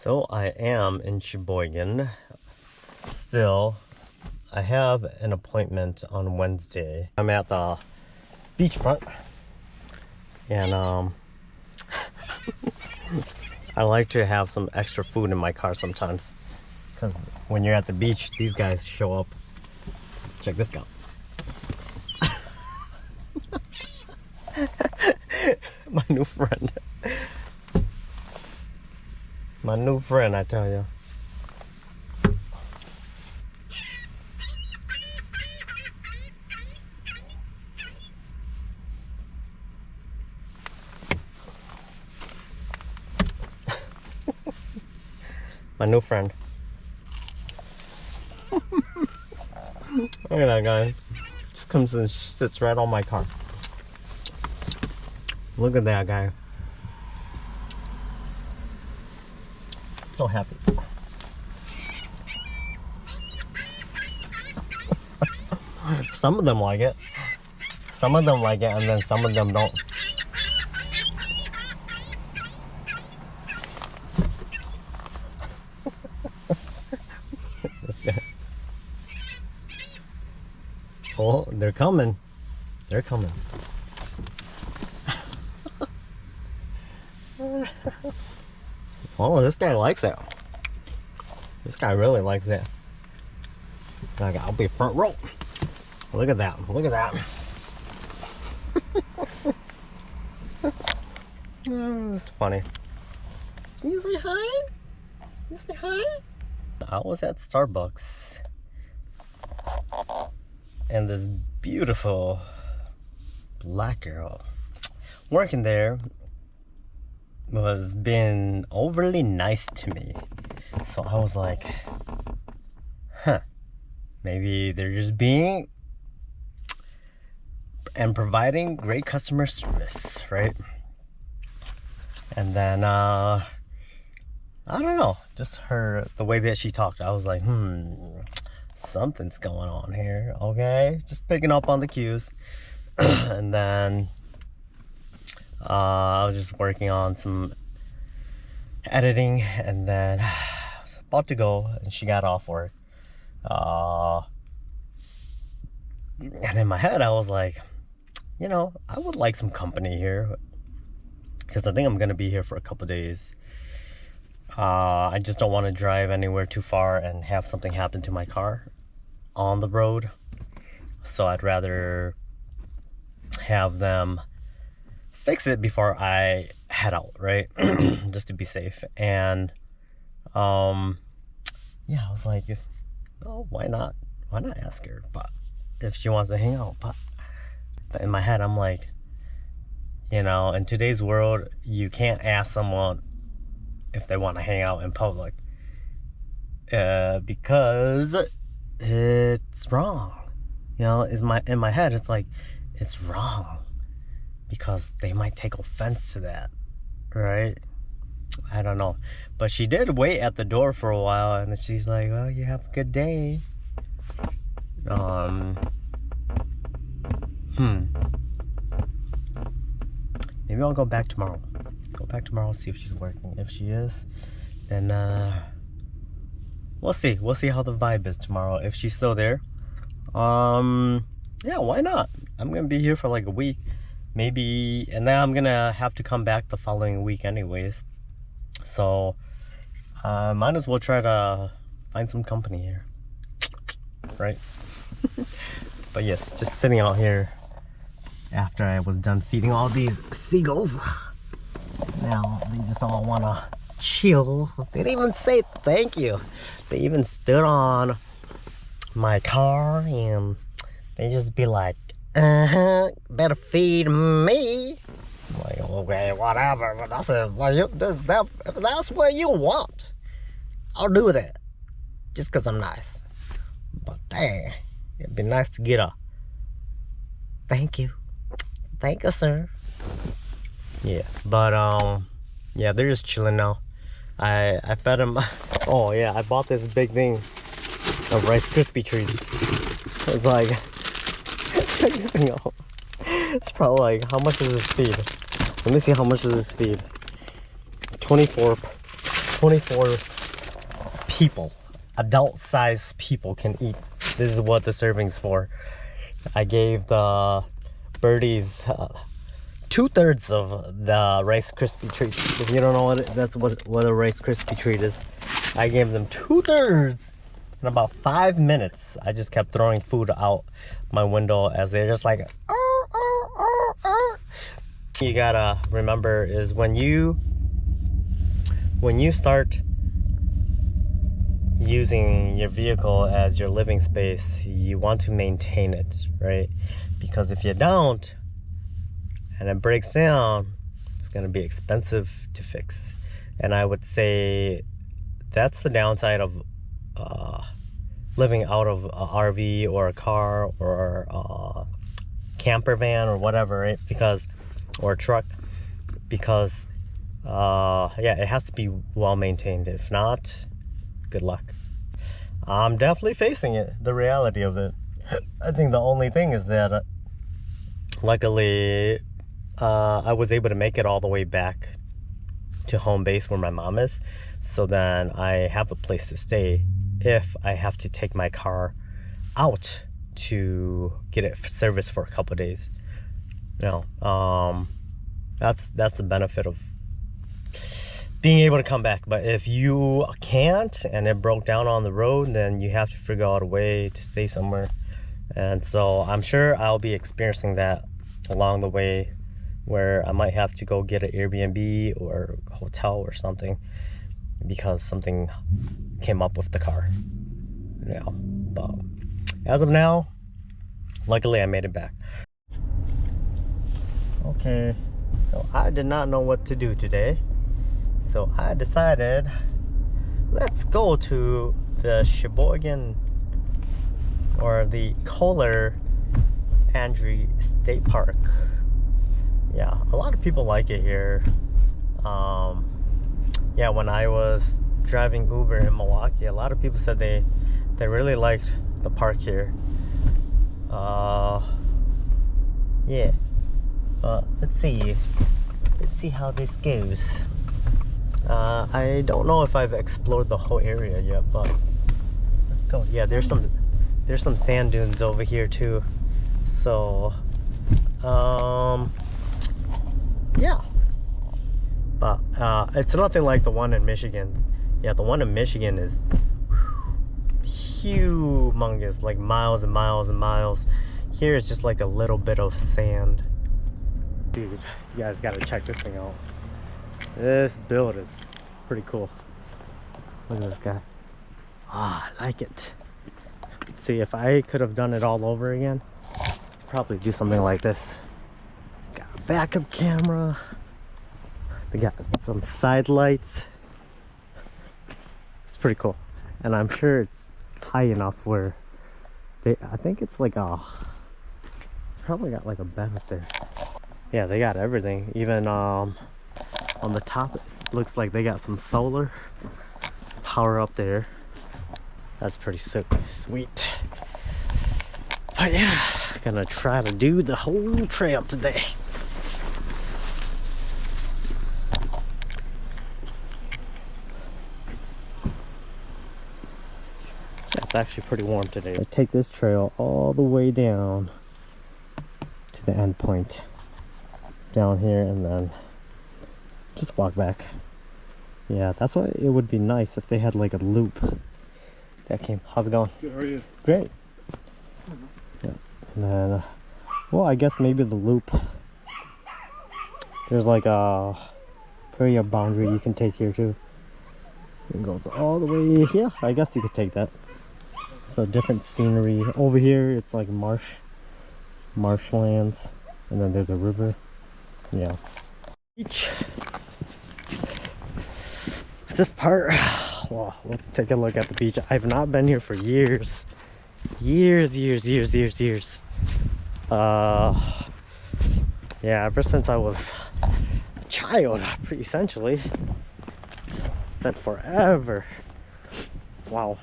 So I am in Sheboygan still. I have an appointment on Wednesday. I'm at the beachfront and I like to have some extra food in my car sometimes because when you're at the beach, these guys show up. Check this out. My new friend. My new friend, I tell you. My new friend. Look at that guy. Just comes and sits right on my car. Look at that guy. So happy. Some of them like it. Some of them like it, and then some of them don't. Oh, they're coming. They're coming. Oh, this guy likes it. This guy really likes it. Like, I'll be front row. Look at that. Look at that. Oh, it's funny. Can you say hi? You say hi? I was at Starbucks. And this beautiful black girl working there was being overly nice to me. So I was like, maybe they're just being and providing great customer service, right? And then I don't know, just the way that she talked, I was like, something's going on here. Okay, just picking up on the cues. And then I was just working on some editing, and then I was about to go, and she got off work. And in my head, I was like, I would like some company here, because I think I'm gonna be here for a couple days. I just don't want to drive anywhere too far and have something happen to my car on the road. So I'd rather have them fix it before I head out, right? Just to be safe. And I was like, oh, why not ask her? But if she wants to hang out. But in my head, I'm like, in today's world, you can't ask someone if they want to hang out in public, because it's wrong. In my head, it's like, it's wrong because they might take offense to that, right? I don't know. But she did wait at the door for a while, and then she's like, well, you have a good day. Maybe I'll go back tomorrow. See if she's working. If she is, then we'll see. We'll see how the vibe is tomorrow. If she's still there, yeah, why not? I'm gonna be here for like a week, maybe, and then I'm gonna have to come back the following week anyways. So might as well try to find some company here, right? But yes, just sitting out here after I was done feeding all these seagulls. Now they just all wanna chill. They didn't even say thank you. They even stood on my car and they just be like, better feed me. I'm like, okay, whatever. But if that's what you want, I'll do that. Just because I'm nice. But dang, it'd be nice to get a thank you. Thank you, sir. Yeah, but yeah, they're just chilling now. I fed them. Oh yeah, I bought this big thing of Rice Krispie treats. It's like, check this thing out. It's probably like, how much does this feed? Let me see how much does this feed. 24 24 people, adult-sized people can eat. This is what the serving's for. I gave the birdies 2/3 of the Rice Krispie treat. If you don't know what a Rice Krispie treat is, I gave them 2/3 in about 5 minutes. I just kept throwing food out my window as they're just like, "Arr, arr, arr, arr." You gotta remember is when you start using your vehicle as your living space, you want to maintain it, right? Because if you don't and it breaks down, it's going to be expensive to fix. And I would say that's the downside of living out of a RV or a car or a camper van or whatever, right? Or a truck, because yeah, it has to be well maintained. If not, good luck. I'm definitely facing it, the reality of it. I think the only thing is that luckily I was able to make it all the way back to home base where my mom is, so then I have a place to stay if I have to take my car out to get it serviced for a couple of days. That's the benefit of being able to come back. But if you can't and it broke down on the road, then you have to figure out a way to stay somewhere. And so I'm sure I'll be experiencing that along the way, where I might have to go get an Airbnb or a hotel or something because something came up with the car. Yeah, but as of now, luckily I made it back. Okay, so I did not know what to do today, so I decided let's go to the Sheboygan or the Kohler-Andrea State Park. Yeah, a lot of people like it here. Yeah, when I was driving Uber in Milwaukee, a lot of people said they really liked the park here. Yeah, but let's see how this goes. I don't know if I've explored the whole area yet, but let's go. Yeah, there's some sand dunes over here too. So yeah, but it's nothing like the one in Michigan. Yeah, the one in Michigan is humongous, like miles and miles and miles. Here is just like a little bit of sand. Dude, you guys gotta check this thing out. This build is pretty cool. Look at this guy. Ah, I like it. See, if I could have done it all over again, I'd probably do something like this. It's got a backup camera. They got some side lights. It's pretty cool. And I'm sure it's high enough where I think it's like probably got like a bed up there. Yeah, they got everything. Even on the top, it looks like they got some solar power up there. That's pretty sweet. But yeah, gonna try to do the whole trail today. It's actually pretty warm today. I take this trail all the way down to the end point down here and then just walk back. Yeah, that's why it would be nice if they had like a loop that came. How's it going? Good, how are you? Great. Yeah. And then well, I guess maybe the loop, there's like a area boundary you can take here too. It goes all the way. Yeah, I guess you could take that. So different scenery over here. It's like marshlands, and then there's a river. Yeah. Beach. This part, well, we'll take a look at the beach. I've not been here for years. Years. Yeah, ever since I was a child, essentially. Been forever. Wow.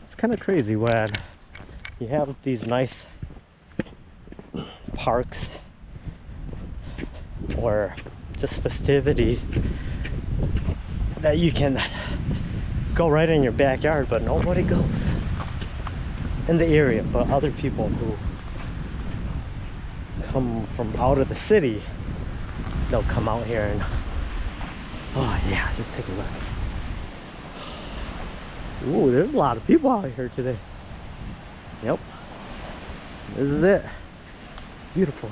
It's kind of crazy when you have these nice parks or just festivities that you can go right in your backyard, but nobody goes in the area. But other people who come from out of the city, they'll come out here and, oh yeah, just take a look. Ooh, there's a lot of people out here today. Yep, this is it. It's beautiful.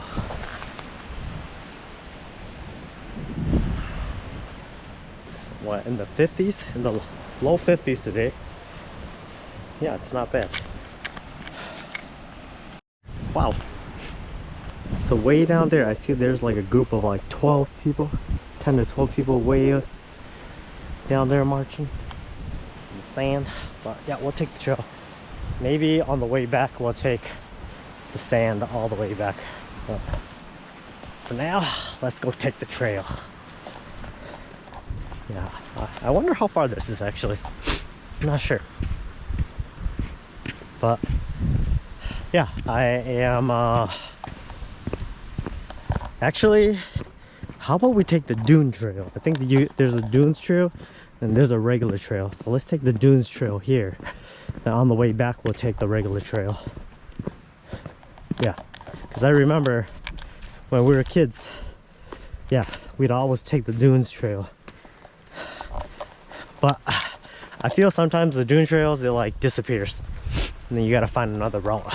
What, in the 50s, in the low 50s today. Yeah, it's not bad. Wow. So way down there, I see there's like a group of like 12 people, 10 to 12 people way down there marching in the sand. But yeah, we'll take the trail. Maybe on the way back we'll take the sand all the way back. But for now, let's go take the trail. Yeah, I wonder how far this is actually. I'm not sure. But yeah, I am actually, how about we take the dune trail? I think there's a dunes trail and there's a regular trail. So let's take the dunes trail here. And on the way back, we'll take the regular trail. Yeah, because I remember when we were kids, yeah, we'd always take the dunes trail. But I feel sometimes the dune trails, it like disappears. And then you gotta find another route.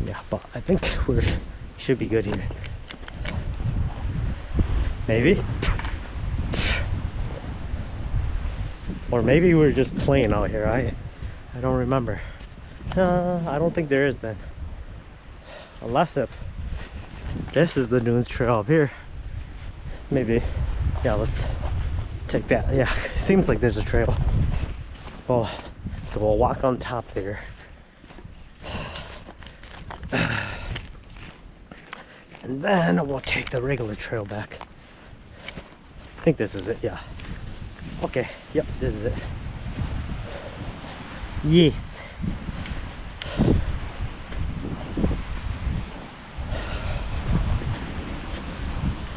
Yeah, but I think we should be good here. Maybe. Or maybe we're just playing out here. I don't remember. I don't think there is then. Unless if this is the dunes trail up here. Maybe. Yeah, let's take that. Yeah, it seems like there's a trail. Well, so we'll walk on top there. And then we'll take the regular trail back. I think this is it, yeah. Okay, yep, this is it. Yes.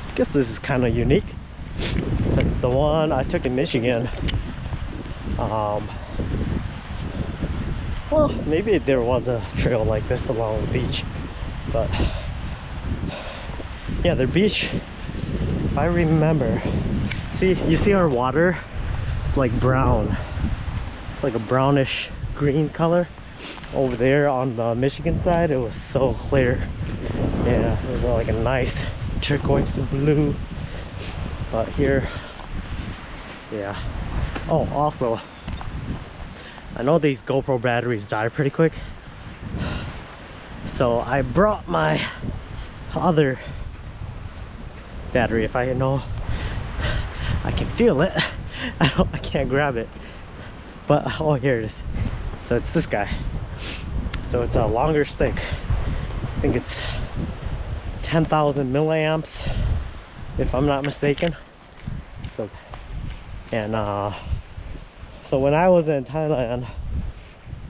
I guess this is kind of unique. That's the one I took in Michigan. Well, maybe there was a trail like this along the beach, but yeah, the beach, if I remember, see, you see our water, it's like brown, it's like a brownish green color. Over there on the Michigan side, it was so clear. Yeah, it was like a nice turquoise blue. But here, yeah. Oh, also, I know these GoPro batteries die pretty quick, so I brought my other battery. If I know, I can feel it. I can't grab it, but oh, here it is. So it's this guy. So it's a longer stick. I think it's 10,000 milliamps, if I'm not mistaken. So, and so when I was in Thailand,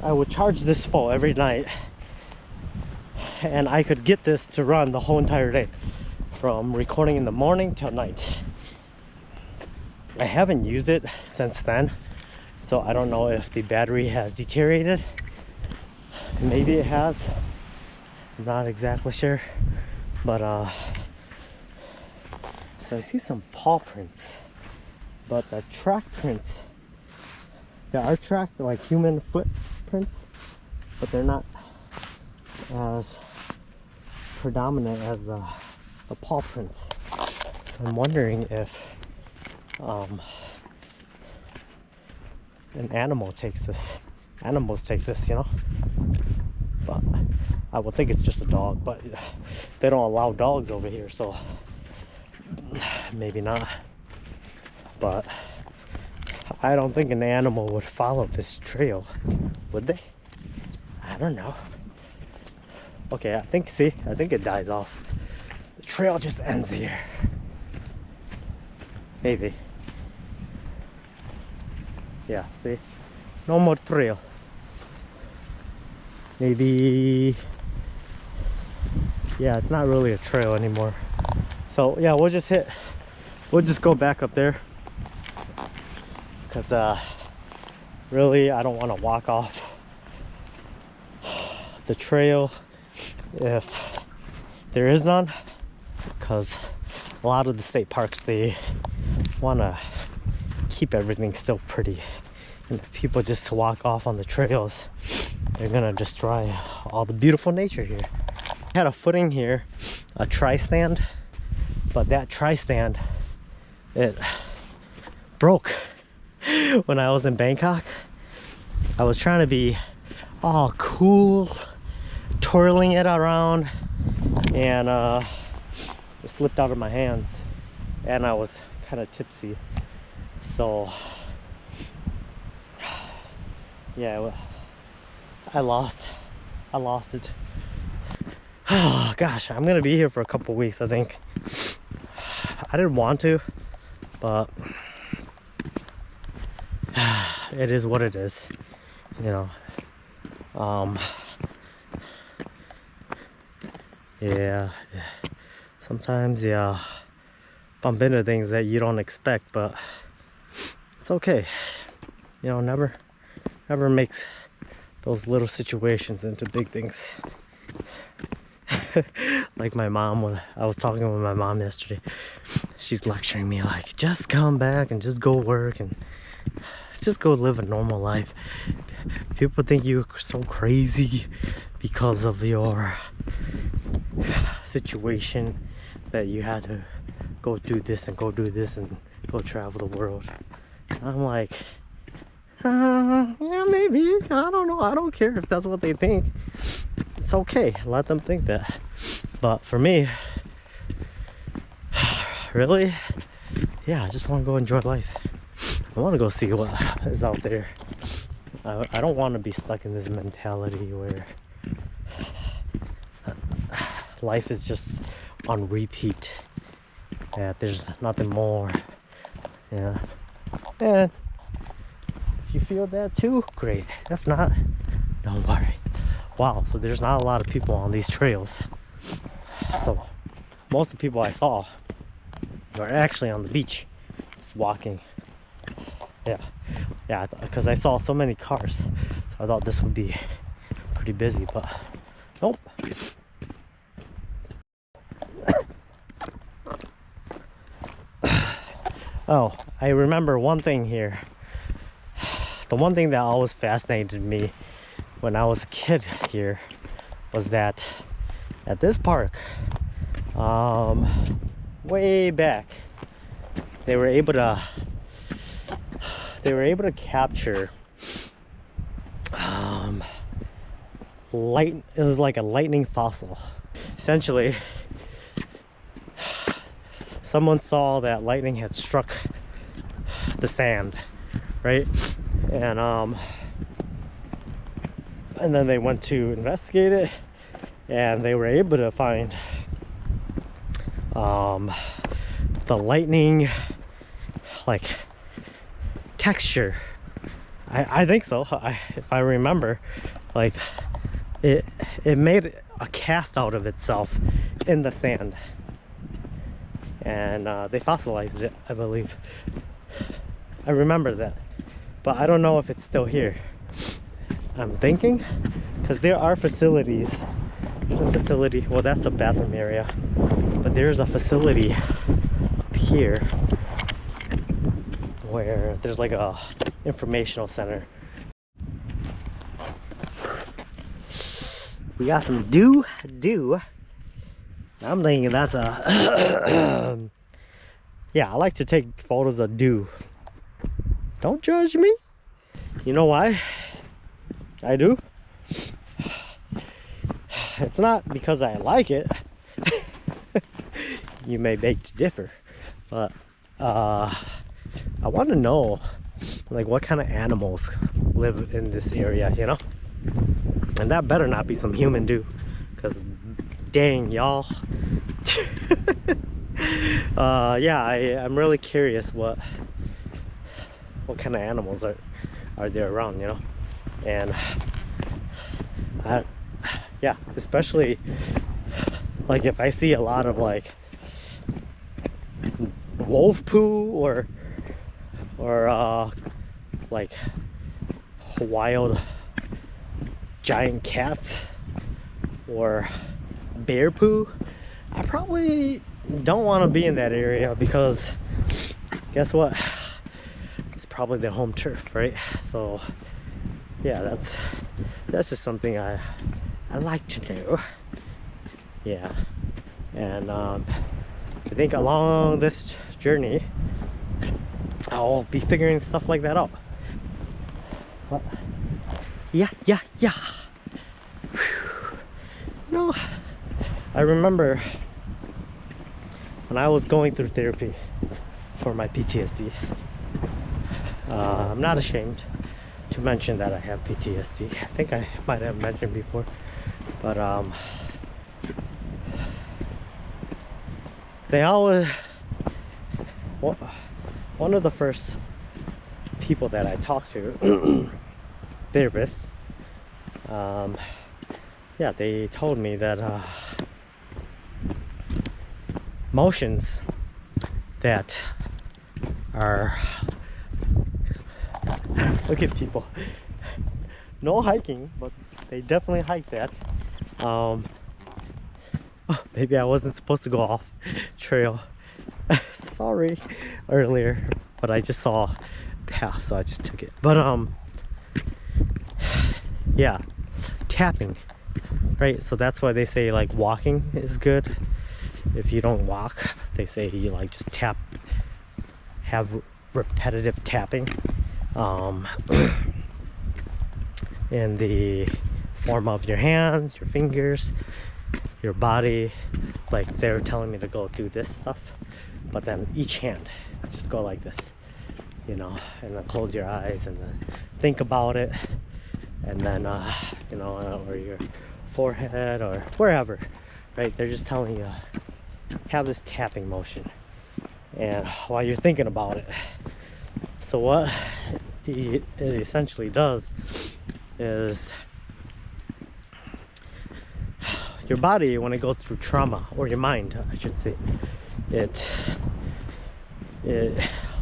I would charge this full every night, and I could get this to run the whole entire day, from recording in the morning till night. I haven't used it since then, so I don't know if the battery has deteriorated. Maybe it has, I'm not exactly sure. But so I see some paw prints, but the track prints, there are track like human footprints, but they're not as predominant as the paw prints. So I'm wondering if an animal takes this. Animals take this, you know. But I would think it's just a dog, but they don't allow dogs over here, so maybe not. But I don't think an animal would follow this trail, would they? I don't know. Okay, I think it dies off. The trail just ends here. Maybe. Yeah, see? No more trail. Maybe, yeah, it's not really a trail anymore. So yeah, we'll just go back up there, because really I don't want to walk off the trail if there is none, because a lot of the state parks, they want to keep everything still pretty, and if people just walk off on the trails, they're gonna destroy all the beautiful nature here. I had a footing here, a tri-stand, but that tri-stand, it broke when I was in Bangkok. I was trying to be all cool, twirling it around, and it slipped out of my hands, and I was kind of tipsy. So yeah, I lost it. Oh gosh, I'm gonna be here for a couple weeks, I think. I didn't want to, but it is what it is, you know. Yeah, sometimes, yeah, bump into things that you don't expect, but it's okay. You know, never makes those little situations into big things. Like my mom, I was talking with my mom yesterday. She's lecturing me like, just come back and just go work and just go live a normal life. People think you're so crazy because of your situation that you had to go do this and go do this and go travel the world. I'm like, yeah, maybe, I don't know, I don't care if that's what they think. It's okay, let them think that. But for me, really, yeah, I just want to go enjoy life. I want to go see what is out there. I don't want to be stuck in this mentality where life is just on repeat, that there's nothing more. Yeah, and if you feel that too, great. If not, don't worry. Wow, so there's not a lot of people on these trails. So most of the people I saw were actually on the beach, just walking. Yeah, because I saw so many cars, so I thought this would be pretty busy, but nope. Oh, I remember one thing here. The one thing that always fascinated me when I was a kid here was that at this park, way back, they were able to capture light. It was like a lightning fossil. Essentially, someone saw that lightning had struck the sand, right? And then they went to investigate it, and they were able to find the lightning like texture. I think so. If I remember, like it made a cast out of itself in the sand, and they fossilized it, I believe. I remember that, but I don't know if it's still here. I'm thinking, because there are facilities. There's a facility, well, that's a bathroom area, but there's a facility up here where there's like a informational center. We got some dew. I'm thinking that's a yeah, I like to take photos of dew. Don't judge me. You know why I do? It's not because I like it. You may beg to differ, but I want to know like what kind of animals live in this area, you know? And that better not be some human dew, because dang, y'all. Yeah, I'm really curious what kind of animals are there around, you know? And yeah, especially like if I see a lot of like wolf poo or like wild giant cats or bear poo, I probably don't want to be in that area, because guess what, it's probably their home turf, right? So yeah, that's just something I like to know. Yeah. And I think along this journey I'll be figuring stuff like that out. But yeah. Whew. You know, I remember when I was going through therapy for my PTSD. I'm not ashamed to mention that I have PTSD. I think I might have mentioned before, but they always, one of the first people that I talked to, therapists, yeah, they told me that motions that are look at people, no hiking, but they definitely hike that. Oh, maybe I wasn't supposed to go off trail. Sorry earlier, but I just saw path, so I just took it. But yeah, tapping, right? So that's why they say like walking is good. If you don't walk, they say you like just tap, have repetitive tapping in the form of your hands, your fingers, your body. Like they're telling me to go do this stuff, but then each hand just go like this, you know, and then close your eyes and then think about it, and then you know, or your forehead or wherever, right? They're just telling you have this tapping motion, and while you're thinking about it. So what it essentially does is your body, when it goes through trauma, or your mind I should say, it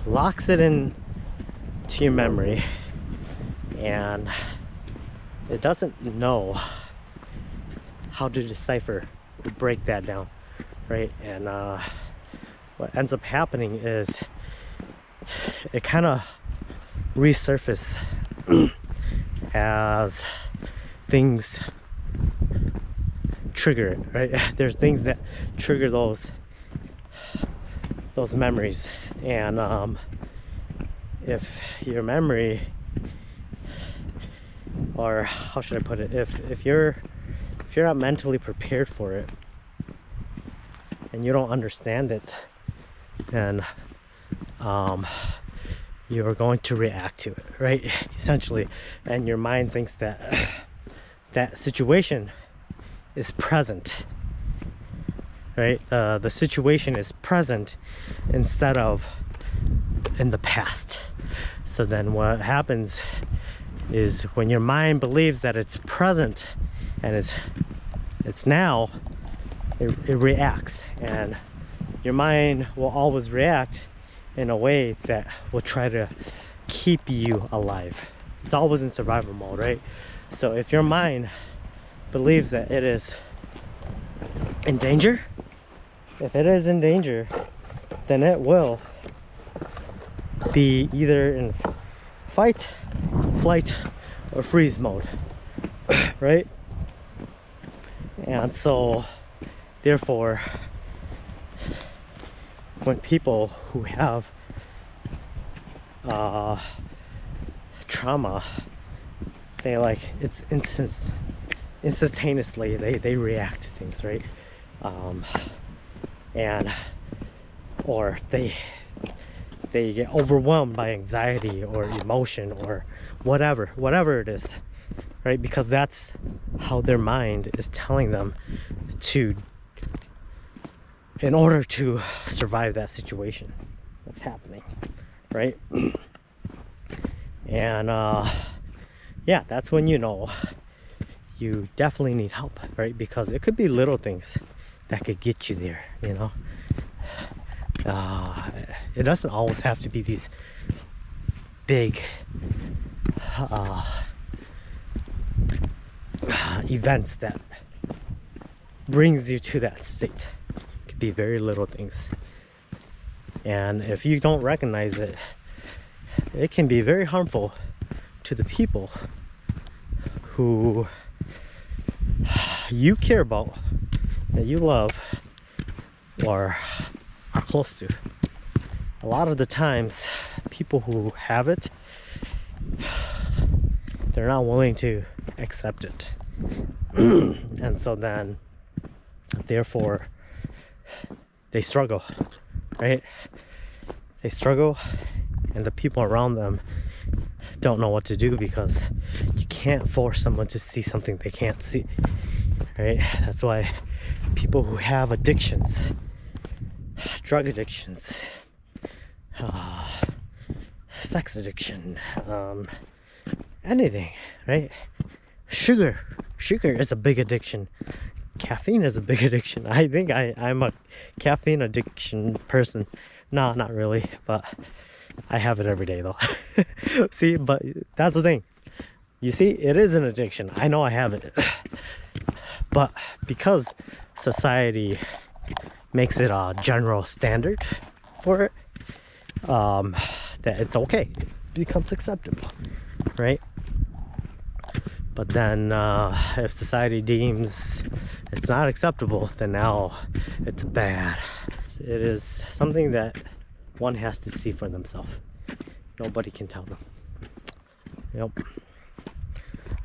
locks it in to your memory, and it doesn't know how to decipher or break that down, right? And what ends up happening is it kind of resurface as things trigger it, right? There's things that trigger those memories, and if your memory, or how should I put it, if you're not mentally prepared for it and you don't understand it, then you're going to react to it, right? Essentially, and your mind thinks that that situation is present, right? The situation is present instead of in the past. So then what happens is when your mind believes that it's present and it's now, it reacts, and your mind will always react in a way that will try to keep you alive. It's always in survival mode, right? So if your mind believes that it is in danger, if it is in danger, then it will be either in fight, flight, or freeze mode, right? And so therefore, when people who have trauma, they like, it's instantaneously they react to things, right? And or they get overwhelmed by anxiety or emotion or whatever it is, right? Because that's how their mind is telling them to, in order to survive that situation that's happening, right? And yeah, that's when you know you definitely need help, right? Because it could be little things that could get you there, you know. It doesn't always have to be these big events that brings you to that state. It could be very little things, and if you don't recognize it, it can be very harmful to the people who you care about, that you love, or are close to. A lot of the times, people who have it, they're not willing to accept it. And so then, therefore, they struggle, right? They struggle, and the people around them don't know what to do, because you can't force someone to see something they can't see, right? That's why people who have addictions, drug addictions, sex addiction, anything, right? Sugar is a big addiction. Caffeine is a big addiction. I think I'm a caffeine addiction person. No, not really, but I have it every day though. See, but that's the thing. You see, it is an addiction. I know I have it. But because society makes it a general standard for it, that it's okay, it becomes acceptable, right? But then if society deems it's not acceptable, then now it's bad. It is something that one has to see for themselves. Nobody can tell them. Yep.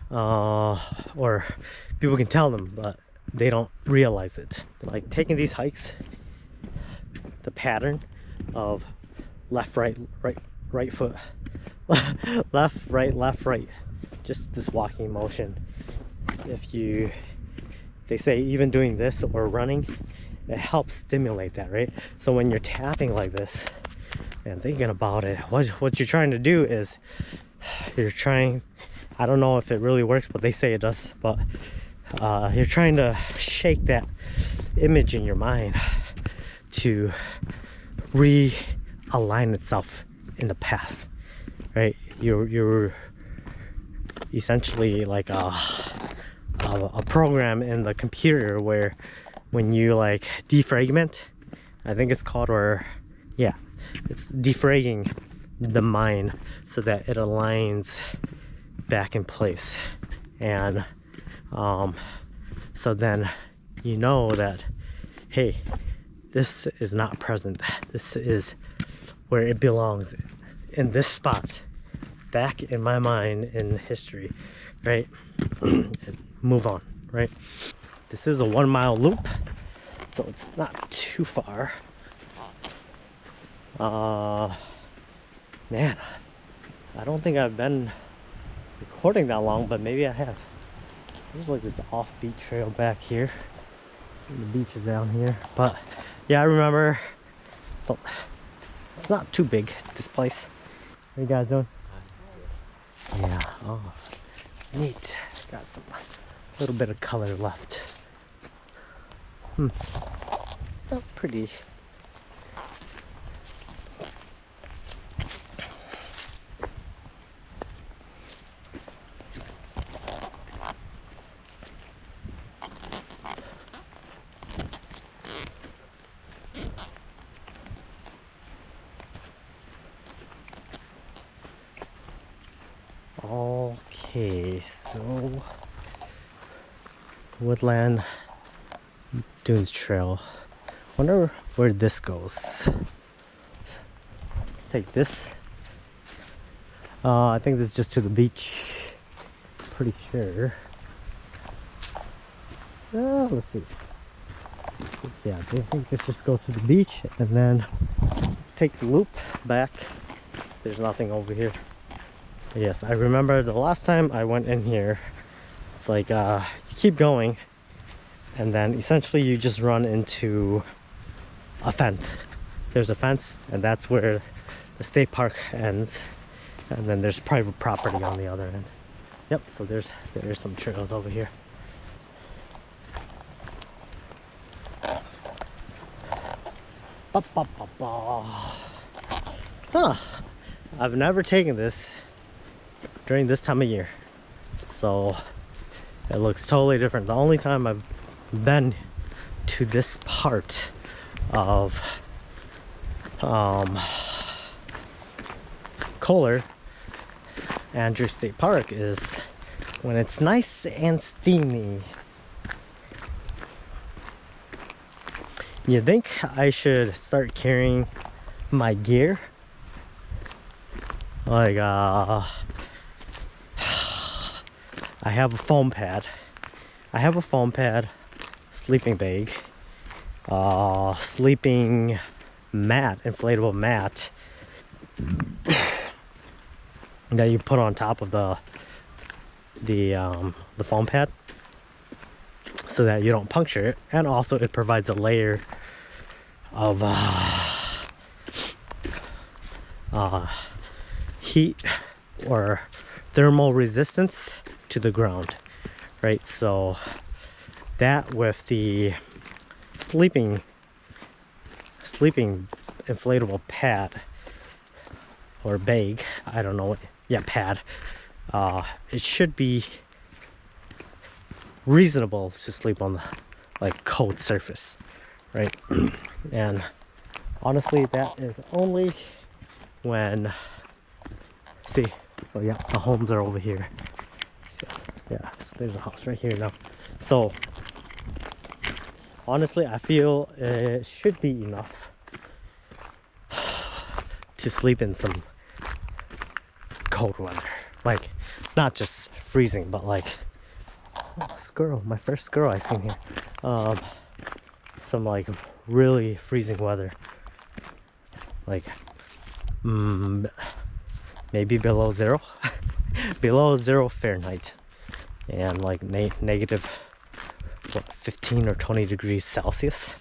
Or people can tell them, but they don't realize it. Like taking these hikes, the pattern of left, right, right foot, left, right, just this walking motion. They say even doing this or running, it helps stimulate that, right? So when you're tapping like this and thinking about it, what you're trying to do is I don't know if it really works, but they say it does, but you're trying to shake that image in your mind to realign itself in the past, right? You're essentially like a program in the computer where when you like defragment, I think it's called, or yeah, it's defragging the mind so that it aligns back in place. And so then you know that, hey, this is not present, this is where it belongs, in this spot, back in my mind in history, right? And move on, right? This is a 1 mile loop, so it's not too far. Man, I don't think I've been recording that long, but maybe I have. There's like this offbeat trail back here. The beach is down here, but yeah, I remember. Well, it's not too big, this place. What are you guys doing? Yeah, oh, neat. Got some little bit of color left. Oh, pretty. Okay, so Woodland Dunes Trail. Wonder where this goes. Let's take this. I think this is just to the beach. Pretty sure. Let's see. Yeah, I think this just goes to the beach and then take the loop back. There's nothing over here. Yes, I remember the last time I went in here, it's like you keep going and then essentially you just run into a fence. There's a fence and that's where the state park ends, and then there's private property on the other end. Yep, so there's some trails over here. Ba, ba, ba, ba. Huh. I've never taken this during this time of year, so it looks totally different. The only time I've been to this part of Kohler-Andrea State Park is when it's nice and steamy. You think I should start carrying my gear? Like, I have a foam pad. Sleeping bag, sleeping mat, inflatable mat that you put on top of the foam pad, so that you don't puncture it, and also it provides a layer of heat or thermal resistance to the ground, right? So that with the sleeping inflatable pad or bag, I don't know what, yeah, pad, it should be reasonable to sleep on the like cold surface, right? And honestly, that is only when, see, so yeah, the homes are over here. So, yeah, so there's a house right here now. So honestly, I feel it should be enough to sleep in some cold weather, like not just freezing, but like, oh, squirrel, my first squirrel I seen here. Some like really freezing weather, like maybe below zero below 0 Fahrenheit, and like negative what, 15 or 20 degrees Celsius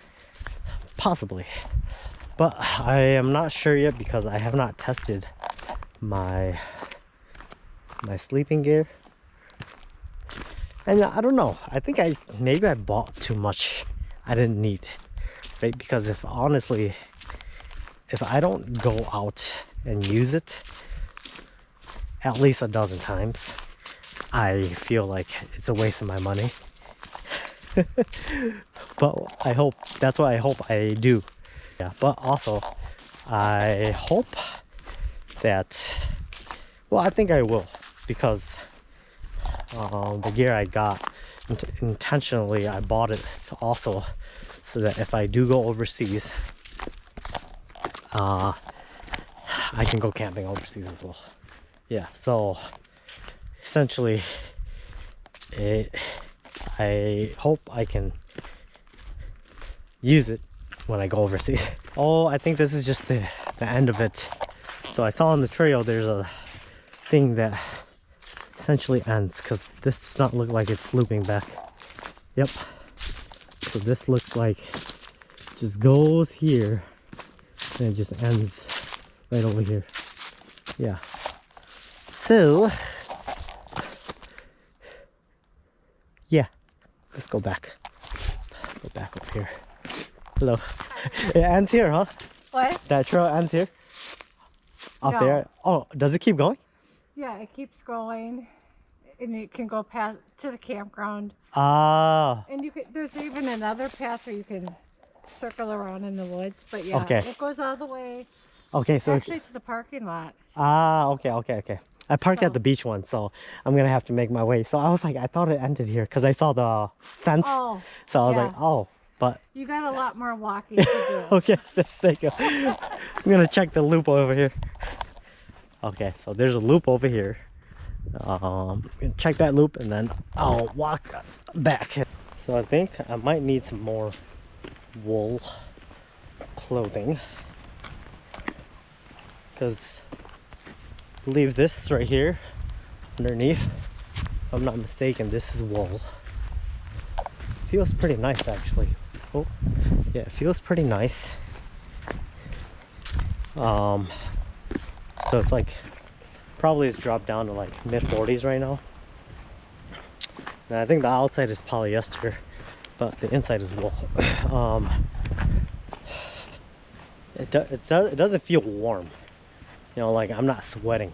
possibly, but I am not sure yet because I have not tested my sleeping gear. And I don't know, I think maybe I bought too much I didn't need, right? Because if honestly, if I don't go out and use it at least a dozen times, I feel like it's a waste of my money. But I hope, that's what I hope I do. Yeah, but also I hope that, well, I think I will, because the gear I got, intentionally I bought it also so that if I do go overseas, I can go camping overseas as well. Yeah, so essentially I hope I can use it when I go overseas. Oh, I think this is just the end of it. So I saw on the trail there's a thing that essentially ends, because this does not look like it's looping back. Yep, so this looks like it just goes here and it just ends right over here. Yeah, so yeah, let's go back over here. Hello. It ends here, huh? What? That trail ends here? Up No. there? Oh, does it keep going? Yeah, it keeps going, and it can go past to the campground. Ah. And you can, there's even another path where you can circle around in the woods. But yeah, Okay. it goes all the way, Okay, so actually to the parking lot. ah, okay. I parked at the beach one, so I'm gonna have to make my way. So I was like, I thought it ended here because I saw the fence. Oh, So I was yeah. like, oh, but You got a lot more walking to do. okay, thank you. I'm gonna check the loop over here. Okay, so there's a loop over here. Check that loop and then I'll walk back. So I think I might need some more wool clothing, because I believe this right here underneath, if I'm not mistaken, this is wool. Feels pretty nice actually. Oh yeah, it feels pretty nice. So it's like probably it's dropped down to like mid 40s right now. And I think the outside is polyester, but the inside is wool. it doesn't feel warm. You know, like I'm not sweating.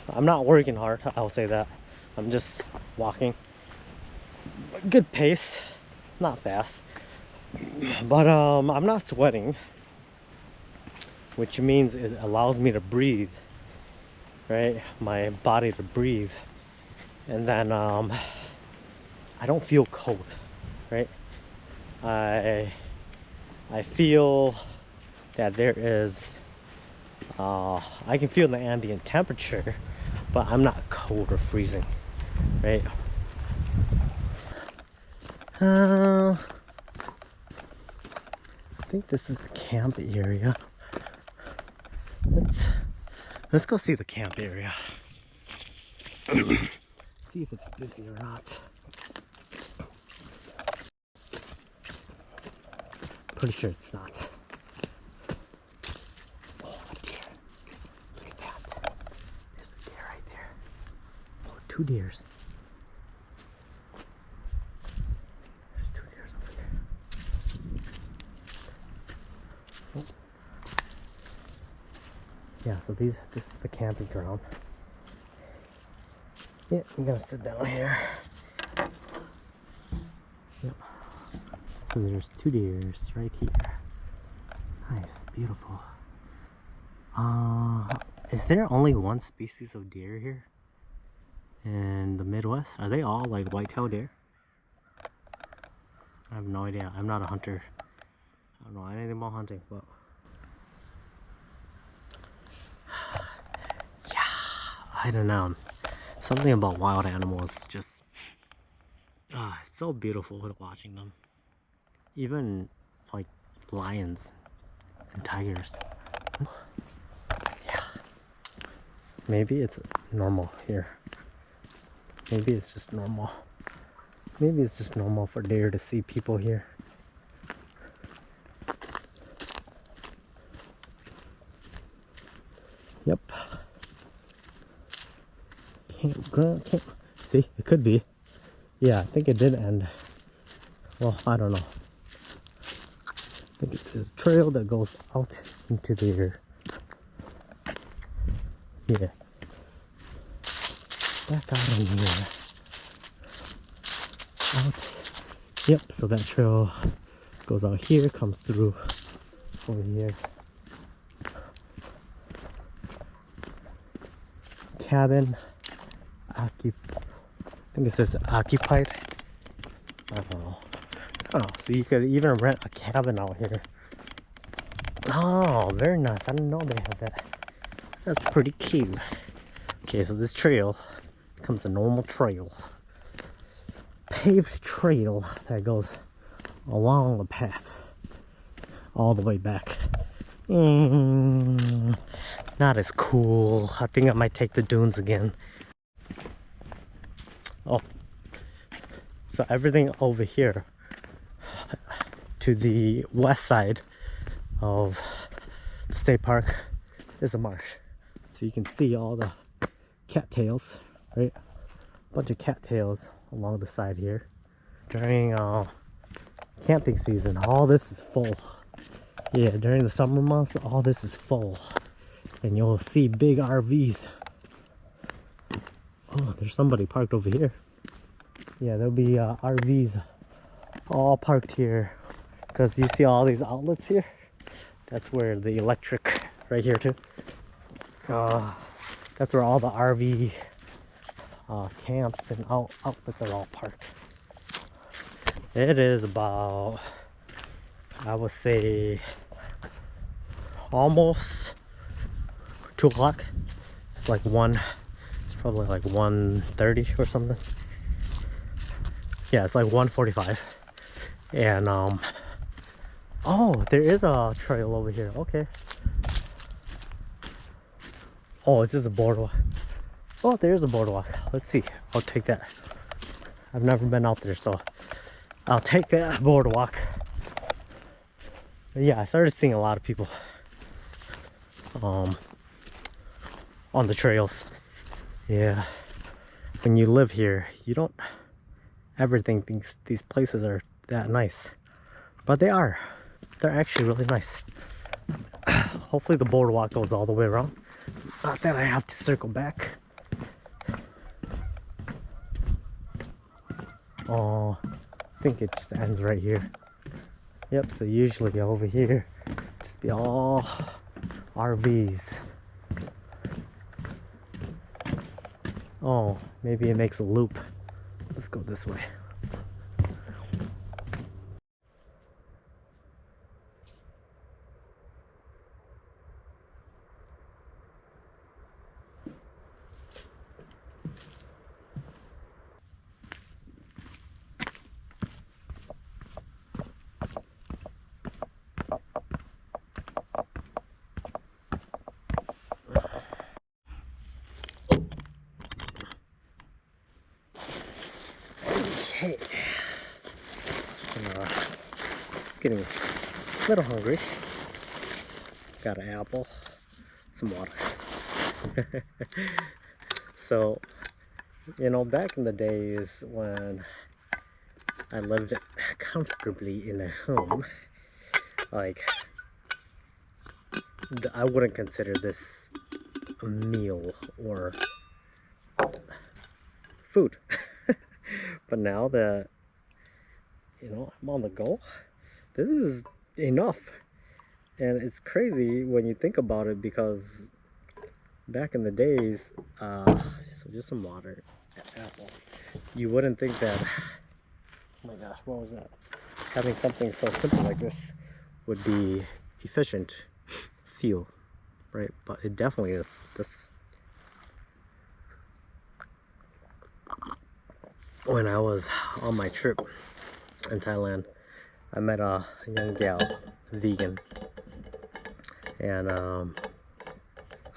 I'm not working hard, I'll say that. I'm just walking. Good pace, not fast. But I'm not sweating, which means it allows me to breathe, right? My body to breathe. And then I don't feel cold, right? I feel that there is I can feel the ambient temperature, but I'm not cold or freezing, right? I think this is the camp area. Let's go see the camp area. See if it's busy or not. Pretty sure it's not. Oh, a deer. Look at that. There's a deer right there. Oh, 2 deers. There's 2 deers over there. Oh. Yeah, so this is the camping ground. Yeah, I'm gonna sit down here. Yep. So there's 2 deers right here. Nice, beautiful. Is there only one species of deer here in the Midwest? Are they all like white-tailed deer? I have no idea. I'm not a hunter. I don't know anything about hunting, but yeah, I don't know. Something about wild animals just it's so beautiful watching them. Even like lions and tigers. Yeah. Maybe it's normal here. Maybe it's just normal. Maybe it's just normal for deer to see people here. Yep. Campground. See, it could be. Yeah, I think it did end. Well, I don't know. I think it's a trail that goes out into there. Yeah. Back out in here. Out. Yep, so that trail goes out here, comes through over here. Cabin. I think it says occupied. I don't know. Oh, so you could even rent a cabin out here. Oh, very nice. I didn't know they had that. That's pretty cute. Okay, so this trail becomes a normal trail. Paved trail that goes along the path all the way back. Not as cool. I think I might take the dunes again. Oh, so everything over here to the west side of the state park is a marsh. So you can see all the cattails, right? A bunch of cattails along the side here. During camping season, all this is full. Yeah, during the summer months, all this is full. And you'll see big RVs. Oh, there's somebody parked over here. Yeah, there'll be RVs all parked here. Because you see all these outlets here? That's where the electric, right here too. That's where all the RV camps and outlets are all parked. It is about, I would say, almost 2 o'clock. It's like it's probably like 1:30 or something. Yeah, it's like 1:45. And oh, there is a trail over here. Okay. Oh, it's just a boardwalk. Oh, there's a boardwalk. Let's see. I'll take that. I've never been out there, so I'll take that boardwalk. But yeah, I started seeing a lot of people on the trails. Yeah, when you live here, you don't ever think these places are that nice, but they are. They're actually really nice. hopefully the boardwalk goes all the way around. Not that I have to circle back. Oh, I think it just ends right here. Yep, so usually over here just be all RVs. Oh, maybe it makes a loop. Let's go this way. Okay. Getting a little hungry. Got an apple, some water. So, you know, back in the days when I lived comfortably in a home, like, I wouldn't consider this a meal or food. But now that, you know, I'm on the go, this is enough. And it's crazy when you think about it, because back in the days, so just some water, apple, you wouldn't think that, oh my gosh, what was that? Having something so simple like this would be efficient fuel, right? But it definitely is. This, when I was on my trip in Thailand, I met a young gal, vegan, and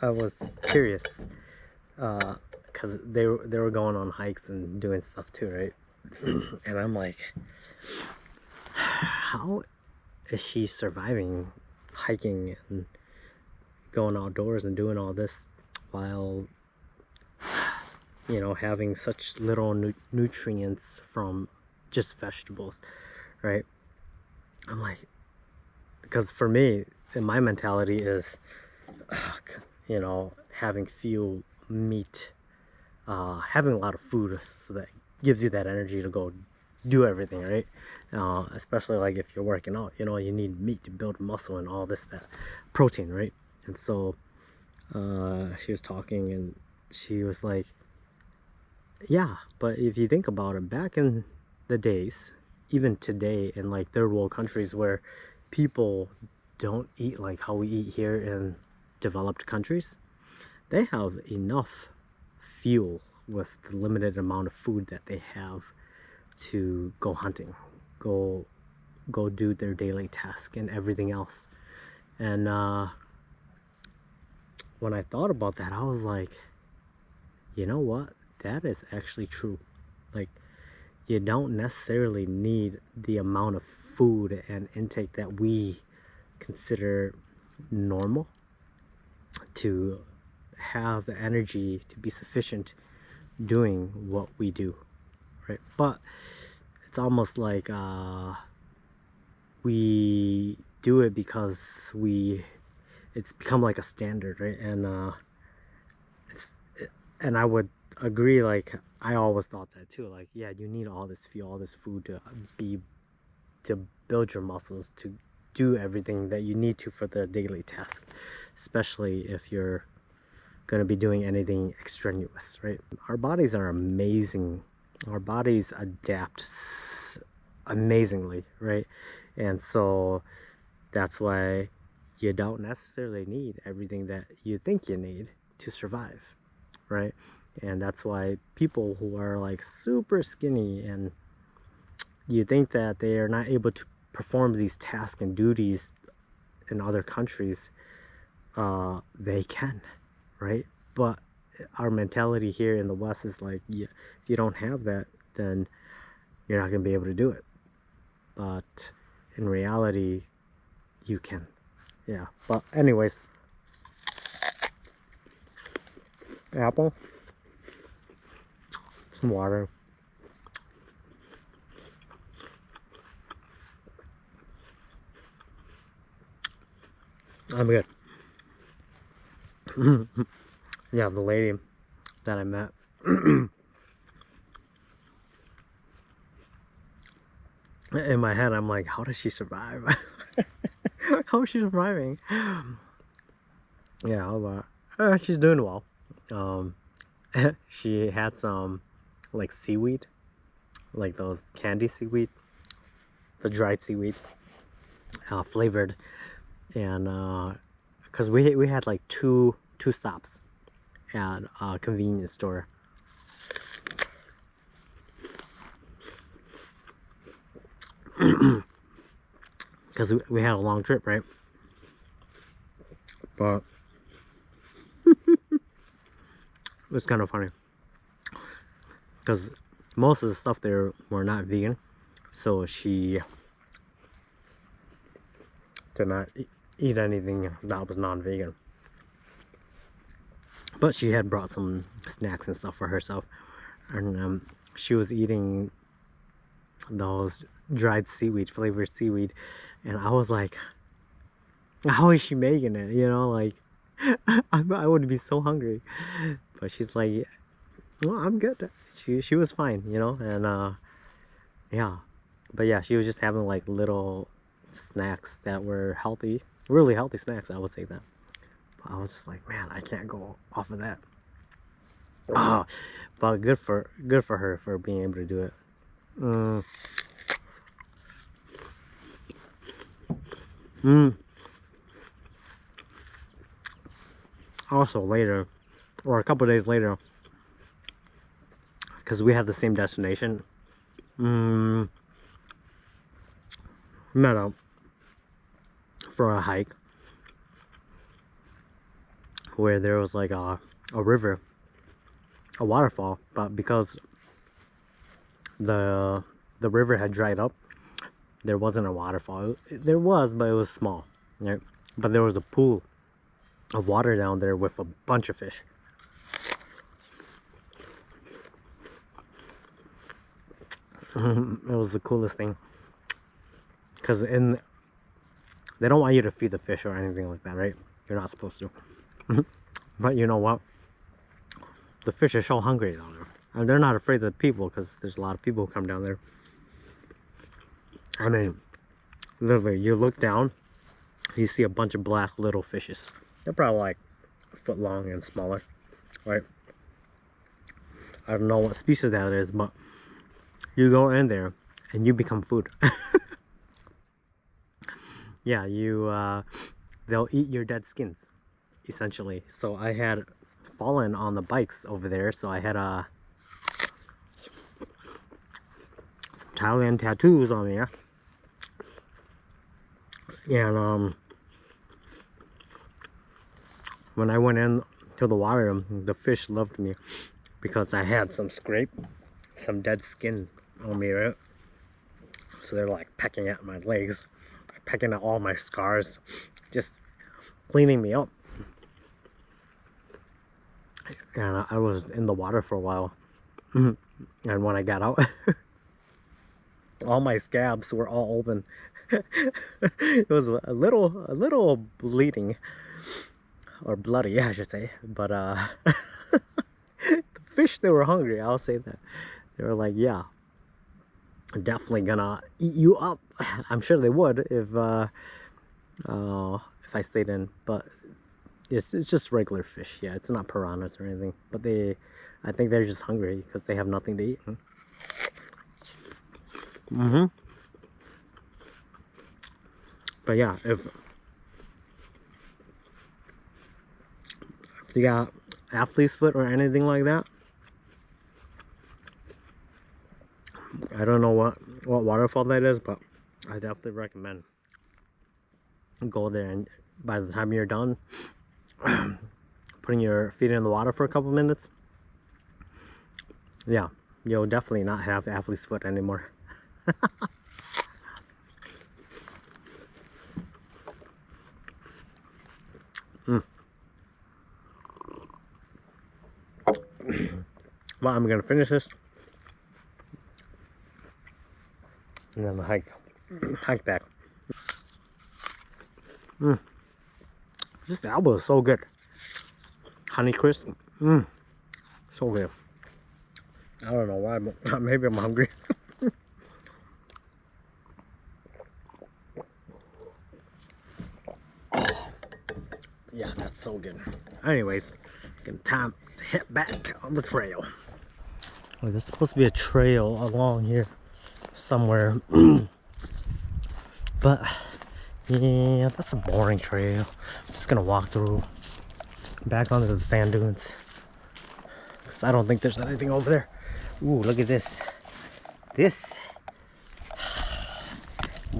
I was curious because they were going on hikes and doing stuff too, right? And I'm like, how is she surviving hiking and going outdoors and doing all this while, you know, having such little nutrients from just vegetables, right? I'm like, because for me, my mentality is, you know, having fuel, meat, having a lot of food, so that gives you that energy to go do everything, right? Especially like if you're working out, you know, you need meat to build muscle and all this, that protein, right? And so she was talking and she was like, yeah, but if you think about it, back in the days, even today in like third world countries where people don't eat like how we eat here in developed countries, they have enough fuel with the limited amount of food that they have to go hunting, go do their daily task and everything else. And when I thought about that, I was like, you know what? That is actually true. Like, you don't necessarily need the amount of food and intake that we consider normal to have the energy to be sufficient doing what we do, right? But it's almost like we do it because it's become like a standard, right? And and I would agree, like I always thought that too, like, yeah, you need all this fuel, all this food to build your muscles, to do everything that you need to for the daily task, especially if you're going to be doing anything extraneous, right? Our bodies are amazing. Our bodies adapt amazingly, right? And so that's why you don't necessarily need everything that you think you need to survive, right? And that's why people who are like super skinny and you think that they are not able to perform these tasks and duties in other countries, they can, right? But our mentality here in the West is like, yeah, if you don't have that, then you're not gonna be able to do it. But in reality, you can. Yeah. But anyways, apple, some water. I'm good. Yeah, the lady that I met. In my head, I'm like, how does she survive? How is she surviving? Yeah, but she's doing well. She had some like seaweed, like those candy seaweed, the dried seaweed, flavored, and because we had like two stops at a convenience store. Because we had a long trip, right? But it's kind of funny because most of the stuff there were not vegan, so she did not eat anything that was non-vegan. But she had brought some snacks and stuff for herself, and she was eating those dried seaweed, flavored seaweed, and I was like, how is she making it? You know, like I would be so hungry. But she's like, well, I'm good. She was fine, you know, and yeah. But yeah, she was just having like little snacks that were healthy, really healthy snacks, I would say that. But I was just like, man, I can't go off of that. Oh, but good for her for being able to do it. Also later, or a couple days later, because we had the same destination, we met up for a hike where there was like a river, a waterfall, but because the river had dried up, there wasn't a waterfall. There was, but it was small, right? But there was a pool of water down there with a bunch of fish. It was the coolest thing, because they don't want you to feed the fish or anything like that, right? You're not supposed to. But you know what? The fish are so hungry down there, and they're not afraid of the people because there's a lot of people who come down there. I mean, literally, you look down, you see a bunch of black little fishes. They're probably like a foot long and smaller, right? I don't know what species that is, but you go in there and you become food. Yeah, they'll eat your dead skins, essentially. So I had fallen on the bikes over there, so I had some Thailand tattoos on me, and when I went in to the water, the fish loved me because I had some dead skin on me, right? So they're like pecking at my legs, pecking at all my scars, just cleaning me up. And I was in the water for a while, and when I got out, all my scabs were all open. It was a little bleeding, or bloody, I should say. But the fish, they were hungry. I'll say that. They were like, yeah, definitely gonna eat you up. I'm sure they would if I stayed in, but it's just regular fish. Yeah, it's not piranhas or anything. But I think they're just hungry because they have nothing to eat. But yeah, if you got athlete's foot or anything like that, I don't know what waterfall that is, but I definitely recommend go there, and by the time you're done putting your feet in the water for a couple minutes, yeah, you'll definitely not have athlete's foot anymore. Well, I'm gonna finish this and then hike back. This elbow is so good. Honey crisp. So good. I don't know why, but maybe I'm hungry. Yeah, that's so good. Anyways, it's time to head back on the trail. Oh, there's supposed to be a trail along here somewhere. But yeah, that's a boring trail. I'm just gonna walk through back onto the sand dunes, because I don't think there's anything over there. Ooh, look at this. This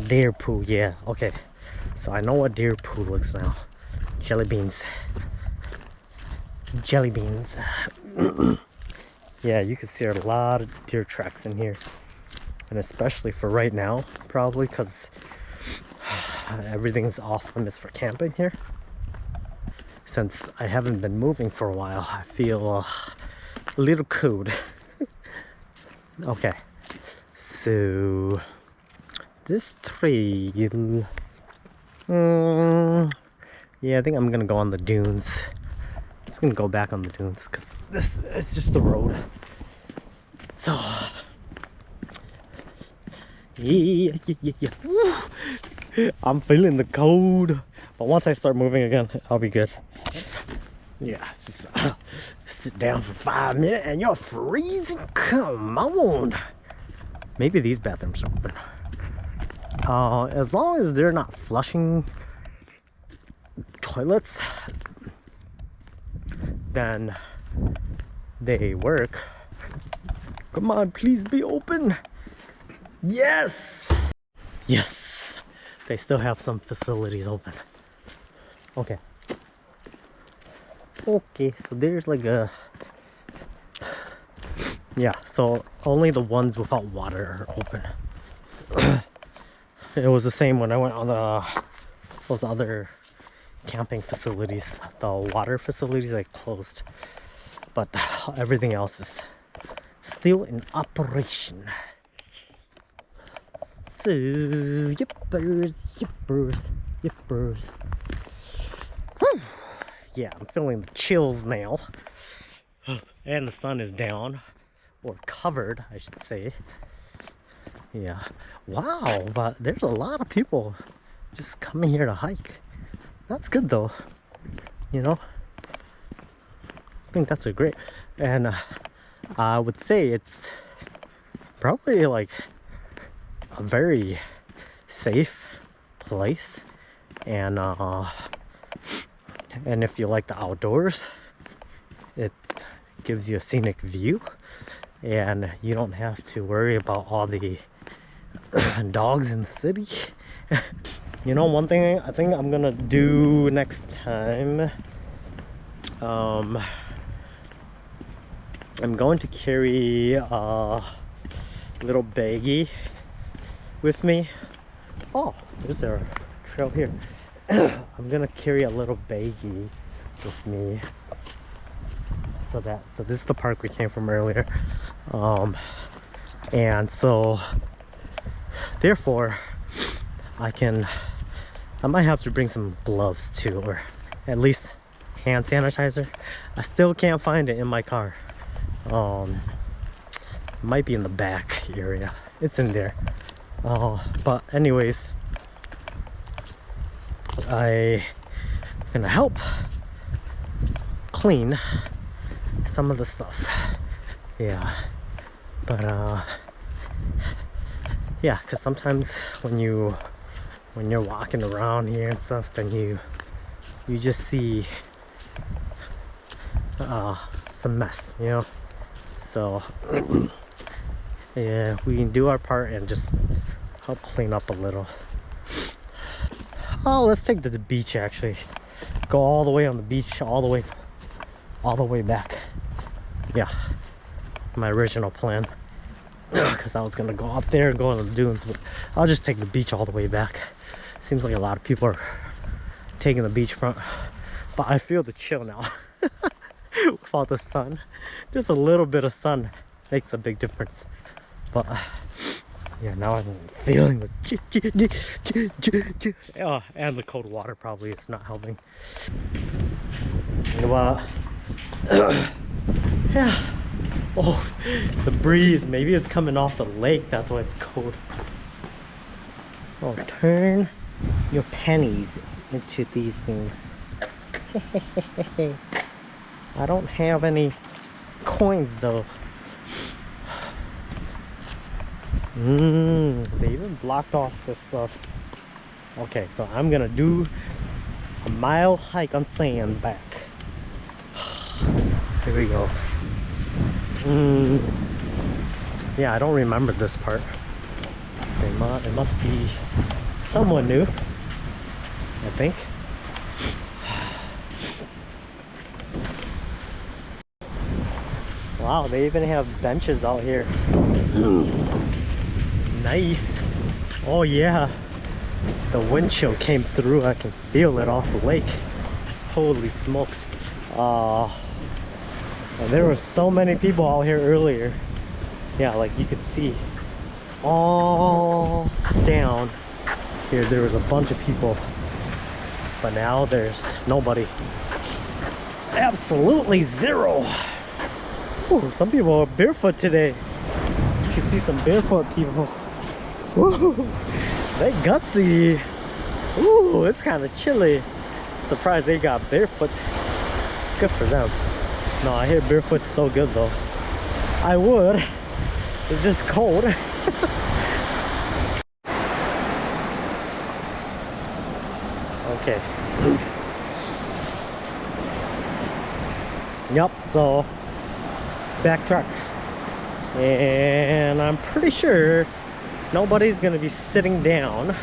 deer poo. Yeah, okay. So I know what deer poo looks now. Jelly beans. Jelly beans. Yeah, you can see a lot of deer tracks in here. And especially for right now, probably because everything's off limits for camping here. Since I haven't been moving for a while, I feel a little cold. Okay, so this trail, yeah, I think I'm gonna go on the dunes. Just gonna go back on the dunes because this is just the road. So yeah. Woo. I'm feeling the cold, but once I start moving again, I'll be good. Yeah, just sit down for 5 minutes and you're freezing. Come on. Maybe these bathrooms are open. As long as they're not flushing toilets, then they work. Come on, please be open. Yes! Yes! They still have some facilities open. Okay. Okay, so there's like a... Yeah, so only the ones without water are open. It was the same when I went on those other camping facilities. The water facilities, they closed. But everything else is still in operation. So, yippers. Whew. Yeah, I'm feeling the chills now. And the sun is down. Or covered, I should say. Yeah. Wow, but there's a lot of people just coming here to hike. That's good though. You know? I think that's a great. And I would say it's probably like a very safe place, and if you like the outdoors, it gives you a scenic view, and you don't have to worry about all the dogs in the city. You know, one thing I think I'm gonna do next time, I'm going to carry a little baggie with me. Oh, there's a trail here. I'm gonna carry a little baggie with me. So this is the park we came from earlier. And so therefore I might have to bring some gloves too, or at least hand sanitizer. I still can't find it in my car. It might be in the back area. It's in there. But anyways, I'm gonna help clean some of the stuff. Yeah, but yeah, because sometimes when you're walking around here and stuff, then you just see some mess, you know. So yeah, we can do our part and just help clean up a little. Oh, let's take the beach actually. Go all the way on the beach, all the way back. Yeah, my original plan. Because I was gonna go up there and go on the dunes, but I'll just take the beach all the way back. Seems like a lot of people are taking the beachfront, but I feel the chill now. Without the sun, just a little bit of sun makes a big difference. But yeah, now I'm feeling the and the cold water probably is not helping. But Yeah. Oh, the breeze. Maybe it's coming off the lake. That's why it's cold. Oh, turn your pennies into these things. I don't have any coins though. They even blocked off this stuff. Okay, so I'm gonna do a mile hike on sand back. Here we go. Yeah, I don't remember this part. It must be someone new, I think. Wow, they even have benches out here. Nice. Oh yeah, the wind chill came through. I can feel it off the lake. Holy smokes. There were so many people out here earlier. Yeah, like you could see all down here there was a bunch of people, but now there's nobody. Absolutely zero. Ooh, some people are barefoot today. You can see some barefoot people. Ooh, they gutsy. Ooh, it's kind of chilly. Surprised they got barefoot. Good for them. No, I hear barefoot's so good though. I would. It's just cold. Okay. Yep, so backtrack. And I'm pretty sure nobody's gonna be sitting down.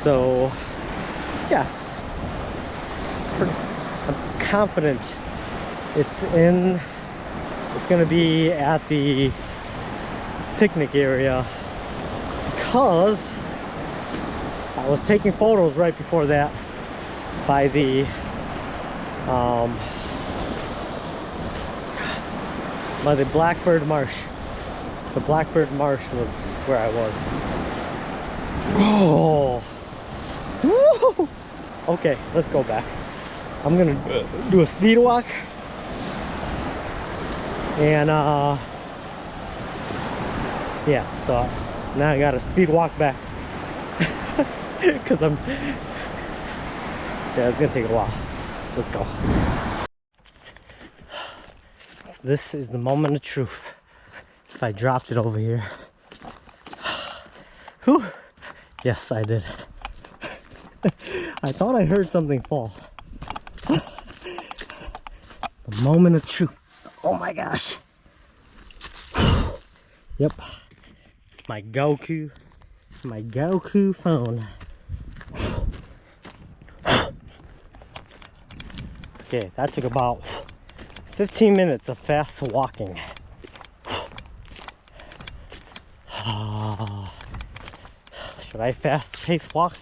So yeah. I'm confident it's gonna be at the picnic area, because I was taking photos right before that by the Blackbird Marsh. The Blackbird Marsh was where I was. Oh, woo! Okay, let's go back. I'm gonna do a speed walk, and yeah, so now I got a speed walk back. Because yeah, it's gonna take a while. Let's go. This is the moment of truth. If I dropped it over here. Whew. Yes, I did. I thought I heard something fall. The moment of truth. Oh my gosh. Yep. My Goku phone. Okay, that took about 15 minutes of fast walking. Should I fast-pace walk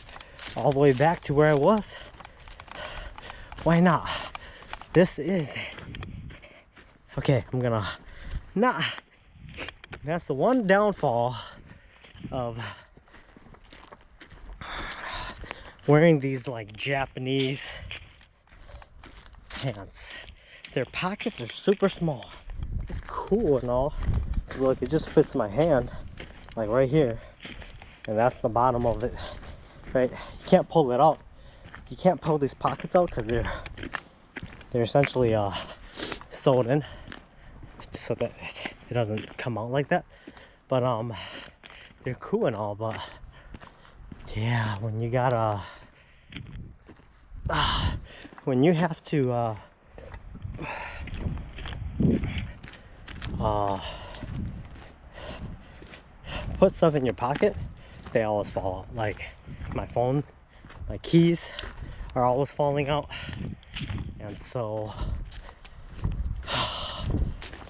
all the way back to where I was? Why not? This is... Okay, I'm gonna not... That's the one downfall of wearing these like Japanese pants. Their pockets are super small. It's cool and all. Look, it just fits my hand, like right here. And that's the bottom of it, right? You can't pull it out. You can't pull these pockets out because they're essentially sewed in so that it doesn't come out like that. But they're cool and all, but yeah, when you gotta when you have to put stuff in your pocket, they always fall out. Like my phone, my keys are always falling out. And so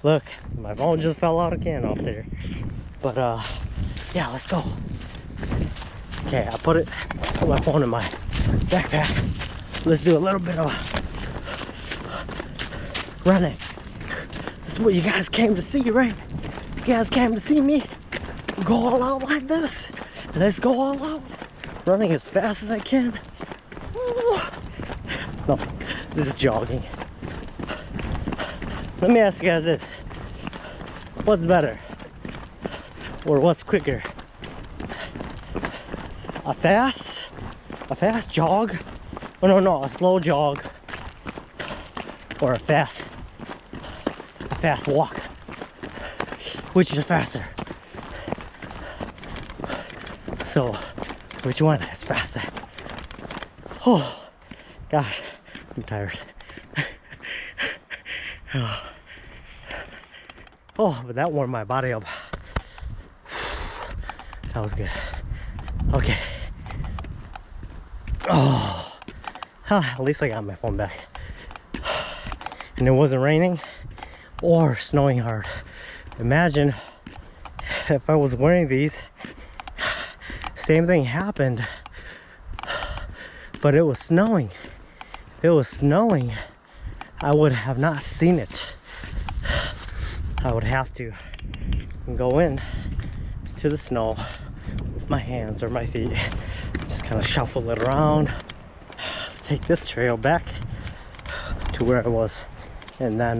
look, my phone just fell out again off there. But yeah, let's go. Okay, I put my phone in my backpack. Let's do a little bit of running. This is what you guys came to see, right? You guys came to see me go all out like this. Let's go all out. Running as fast as I can. No, this is jogging. Let me ask you guys this. What's better? Or what's quicker? A fast jog? Oh no, a slow jog. Or a fast walk. Which is faster? So, which one is faster? Oh, gosh, I'm tired. Oh, but that warmed my body up. That was good. Okay. Oh, at least I got my phone back. And it wasn't raining or snowing hard. Imagine if I was wearing these, same thing happened, but it was snowing. It was snowing. I would have not seen it. I would have to go in to the snow with my hands or my feet, just kind of shuffle it around, take this trail back to where I was, and then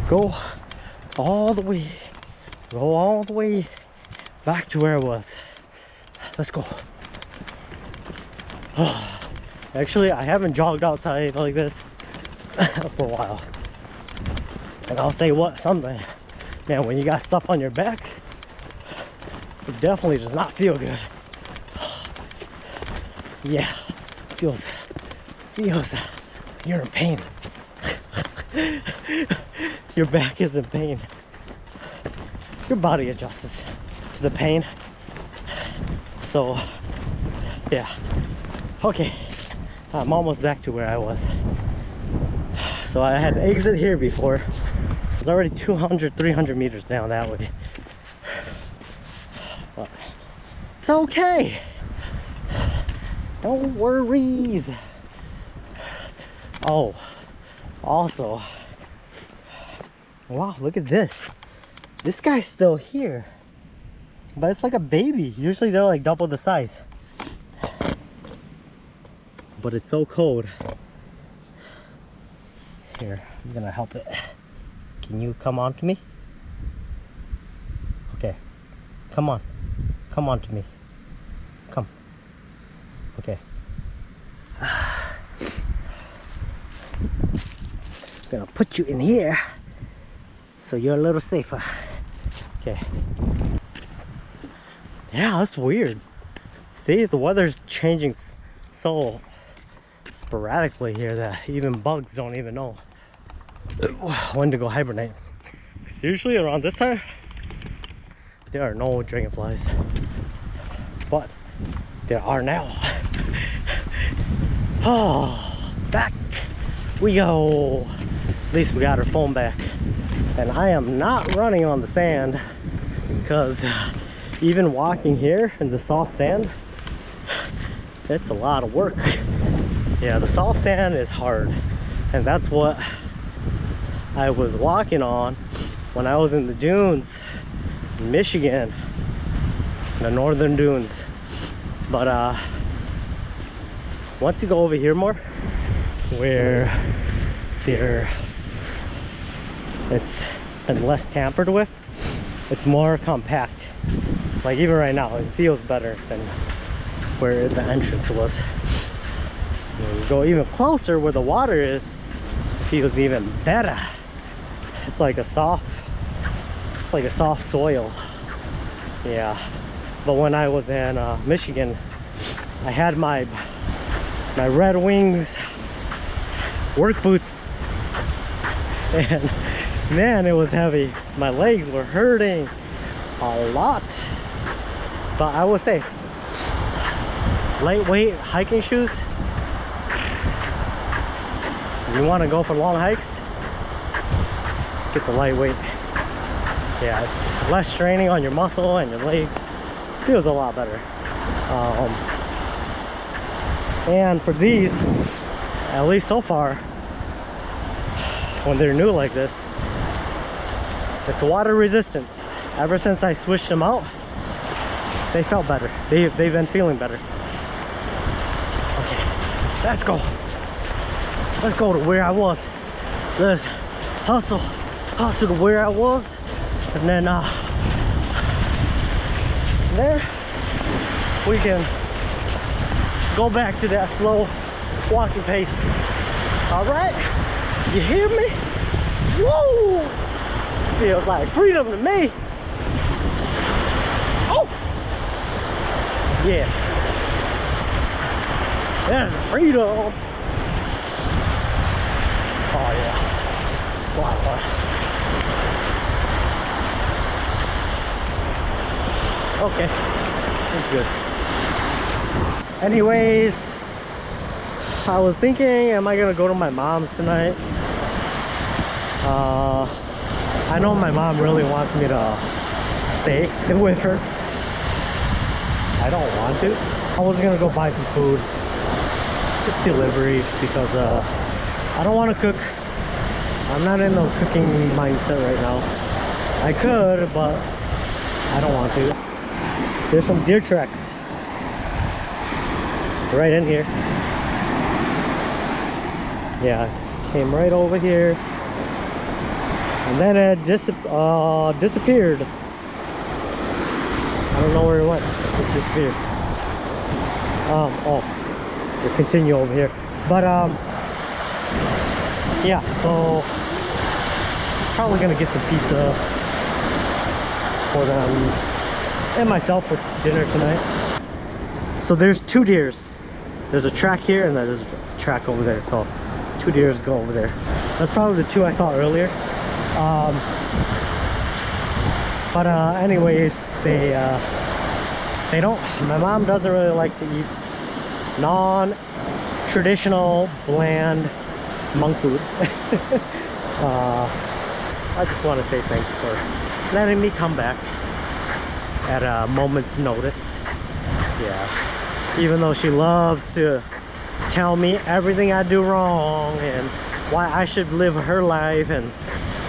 go all the way back to where I was. Let's go. Oh, actually, I haven't jogged outside like this for a while. And I'll say something. Man, when you got stuff on your back, it definitely does not feel good. Yeah, feels, you're in pain. Your back is in pain. Your body adjusts to the pain. So, yeah. Okay, I'm almost back to where I was. So I had to exit here before. I was already 200, 300 meters down that way. But it's okay. No worries. Oh, also, wow, look at this. This guy's still here, but it's like a baby. Usually they're like double the size. But it's so cold. Here, I'm gonna help it. Can you come on to me? Okay, come on to me. Come. Okay. Gonna put you in here so you're a little safer. Okay. Yeah, that's weird. See, the weather's changing so sporadically here that even bugs don't even know when to go hibernate. Usually around this time there are no dragonflies, but there are now. Oh, back we go. At least we got our phone back, and I am not running on the sand because even walking here in the soft sand, it's a lot of work. Yeah, the soft sand is hard, and that's what I was walking on when I was in the dunes in Michigan, the northern dunes. But once you go over here more, where it's been less tampered with, it's more compact. Like even right now, it feels better than where the entrance was. When you go even closer where the water is, it feels even better. It's like a soft soil. Yeah. But when I was in Michigan, I had my Red Wings work boots, and man, it was heavy. My legs were hurting a lot. But I would say lightweight hiking shoes. If you want to go for long hikes, get the lightweight. Yeah, it's less straining on your muscle and your legs. Feels a lot better. And for these, at least so far, when they're new like this, it's water resistant. Ever since I switched them out, they felt better. They've been feeling better. Okay, let's go. Let's go to where I was. let's hustle to where I was, and then there we can go back to that slow walking pace. All right, you hear me? Whoa! Feels like freedom to me. Oh! Yeah. That's freedom. Oh yeah. It's a lot of fun. Okay. That's good. Anyways, I was thinking, am I gonna go to my mom's tonight? I know my mom really wants me to stay with her. I don't want to. I was gonna go buy some food, just delivery, because I don't want to cook. I'm not in the cooking mindset right now. I could, but I don't want to. There's some deer tracks right in here. Yeah, came right over here, and then it disappeared. I don't know where it went. It just disappeared. Oh, we'll continue over here. But yeah, so probably gonna get some pizza for them and myself for dinner tonight. So there's two deers. There's a track here and then there's a track over there. So two deers go over there. That's probably the two I saw earlier. But anyways, they don't, my mom doesn't really like to eat non-traditional bland monk food. I just want to say thanks for letting me come back at a moment's notice. Yeah, even though she loves to tell me everything I do wrong and why I should live her life and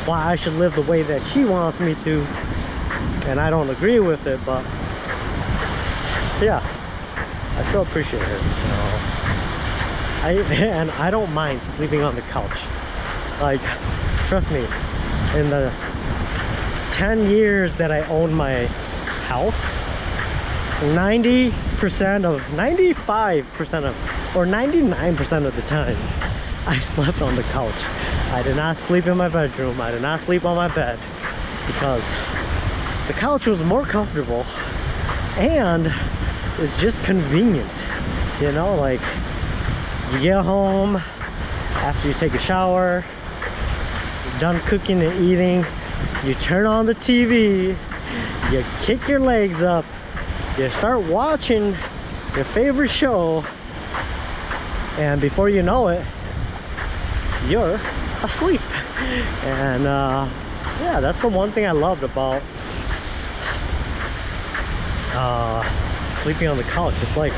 why I should live the way that she wants me to, and I don't agree with it, but yeah, I still appreciate her, you know. And I don't mind sleeping on the couch. Like, trust me, in the 10 years that I own my house, 95% of, or 99% of the time, I slept on the couch. I did not sleep in my bedroom. I did not sleep on my bed, because the couch was more comfortable and it's just convenient, you know. Like, you get home after you take a shower, you're done cooking and eating, you turn on the TV, you kick your legs up, you start watching your favorite show, and before you know it, you're asleep. And yeah, that's the one thing I loved about sleeping on the couch. It's like,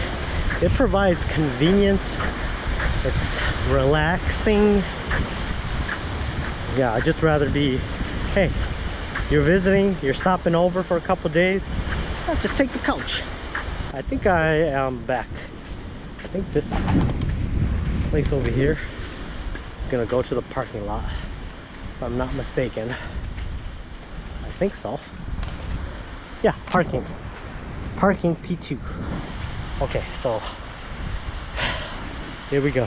it provides convenience, it's relaxing. Yeah, I'd just rather be, hey, you're visiting, you're stopping over for a couple days, yeah, just take the couch. I think I am back. I think this place over here is gonna go to the parking lot, if I'm not mistaken. I think so. Yeah, parking P2. Okay, so here we go.